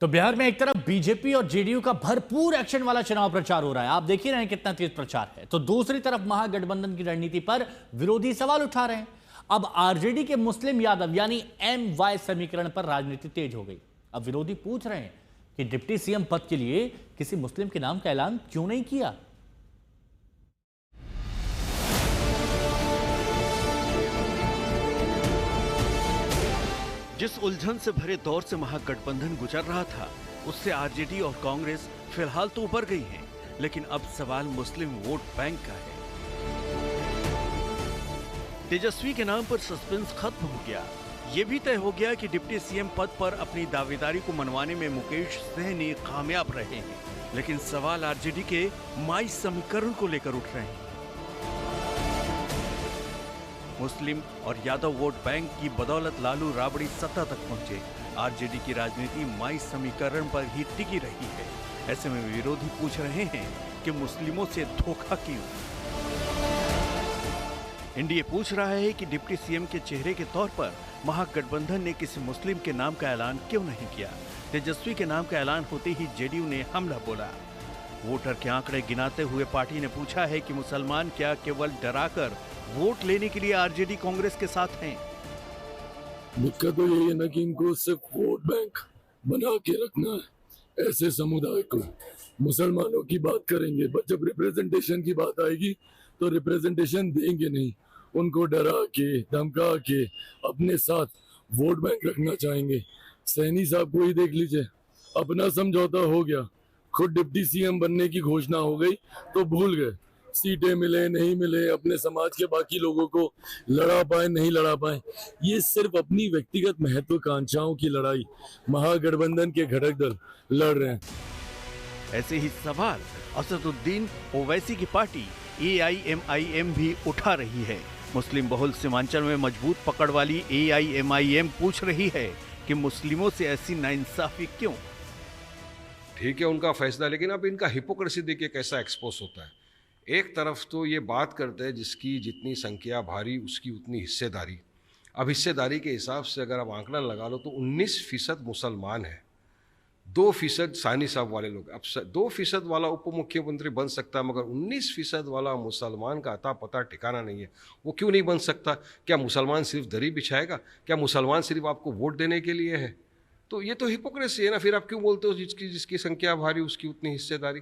तो बिहार में एक तरफ बीजेपी और जेडीयू का भरपूर एक्शन वाला चुनाव प्रचार हो रहा है। आप देख ही रहे हैं कितना तेज प्रचार है। तो दूसरी तरफ महागठबंधन की रणनीति पर विरोधी सवाल उठा रहे हैं। अब आरजेडी के मुस्लिम यादव यानी MY समीकरण पर राजनीति तेज हो गई। अब विरोधी पूछ रहे हैं कि डिप्टी सीएम पद के लिए किसी मुस्लिम के नाम का ऐलान क्यों नहीं किया। जिस उलझन से भरे दौर से महागठबंधन गुजर रहा था, उससे आरजेडी और कांग्रेस फिलहाल तो उबर गई हैं, लेकिन अब सवाल मुस्लिम वोट बैंक का है। तेजस्वी के नाम पर सस्पेंस खत्म हो गया। ये भी तय हो गया कि डिप्टी सीएम पद पर अपनी दावेदारी को मनवाने में मुकेश सहनी कामयाब रहे हैं, लेकिन सवाल आरजेडी के माई समीकरण को लेकर उठ रहे हैं। मुस्लिम और यादव वोट बैंक की बदौलत लालू राबड़ी सत्ता तक पहुंचे। आरजेडी की राजनीति माई समीकरण पर ही टिकी रही है। ऐसे में विरोधी पूछ रहे हैं कि मुस्लिमों से धोखा क्यों। एनडीए पूछ रहा है कि डिप्टी सीएम के चेहरे के तौर पर महागठबंधन ने किसी मुस्लिम के नाम का ऐलान क्यों नहीं किया। तेजस्वी के नाम का ऐलान होते ही जेडीयू ने हमला बोला। वोटर के आंकड़े गिनाते हुए पार्टी ने पूछा है कि मुसलमान क्या केवल डराकर वोट लेने के लिए आरजेडी कांग्रेस के साथ हैं। दिक्कत तो यही है ना कि इनको सिर्फ वोट बैंक बना के रखना है ऐसे समुदाय को। मुसलमानों की बात करेंगे, पर जब रिप्रेजेंटेशन की बात आएगी तो रिप्रेजेंटेशन देंगे नहीं। उनको डरा के धमका के अपने साथ वोट बैंक रखना चाहेंगे। सैनी साहब को ही देख लीजिए, अपना समझौता हो गया, खुद डिप्टी सीएम बनने की घोषणा हो गई तो भूल गए। सीटें मिले नहीं मिले, अपने समाज के बाकी लोगों को लड़ा पाए नहीं लड़ा पाए, ये सिर्फ अपनी व्यक्तिगत महत्वाकांक्षाओं की लड़ाई महागठबंधन के घटक दल लड़ रहे हैं। ऐसे ही सवाल असदुद्दीन ओवैसी की पार्टी AIMIM भी उठा रही है। मुस्लिम बहुल सीमांचल में मजबूत पकड़ वाली AIMIM पूछ रही है कि मुस्लिमों से ऐसी नाइंसाफी क्यों। ठीक है उनका फैसला, लेकिन अब इनका हिपोक्रेसी देखिए कैसा एक्सपोज होता है। एक तरफ तो ये बात करते हैं जिसकी जितनी संख्या भारी उसकी उतनी हिस्सेदारी। अब हिस्सेदारी के हिसाब से अगर आप आंकड़ा लगा लो तो 19% मुसलमान है, 2% सानी साहब वाले लोग। अब 2% वाला उप मुख्यमंत्री बन सकता है, मगर 19% वाला मुसलमान का अता पता ठिकाना नहीं है। वो क्यों नहीं बन सकता? क्या मुसलमान सिर्फ दरी बिछाएगा? क्या मुसलमान सिर्फ आपको वोट देने के लिए है? तो ये तो हिपोक्रेसी है ना। फिर आप क्यों बोलते हो जिसकी संख्या भारी उसकी उतनी हिस्सेदारी।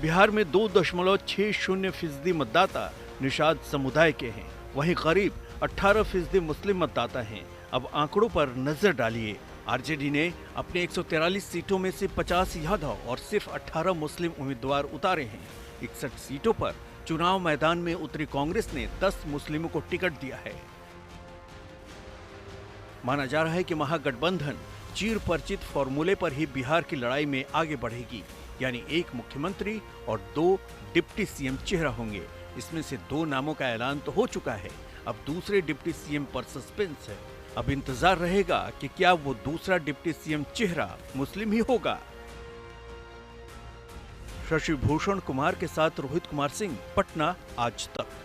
बिहार में 2.60% मतदाता निषाद समुदाय के हैं, वहीं करीब 18% मुस्लिम मतदाता हैं। अब आंकड़ों पर नजर डालिए। आरजेडी ने अपने 143 सीटों में से 50 यादव और सिर्फ 18 मुस्लिम उम्मीदवार उतारे हैं। 61 सीटों पर चुनाव मैदान में उतरी कांग्रेस ने 10 मुस्लिमों को टिकट दिया है। माना जा रहा है कि महागठबंधन चिर परिचित फॉर्मूले पर ही बिहार की लड़ाई में आगे बढ़ेगी, यानी एक मुख्यमंत्री और 2 डिप्टी सीएम चेहरा होंगे। इसमें से 2 नामों का ऐलान तो हो चुका है। अब दूसरे डिप्टी सीएम पर सस्पेंस है। अब इंतजार रहेगा कि क्या वो दूसरा डिप्टी सीएम चेहरा मुस्लिम ही होगा। शशि भूषण कुमार के साथ रोहित कुमार सिंह, पटना, आज तक।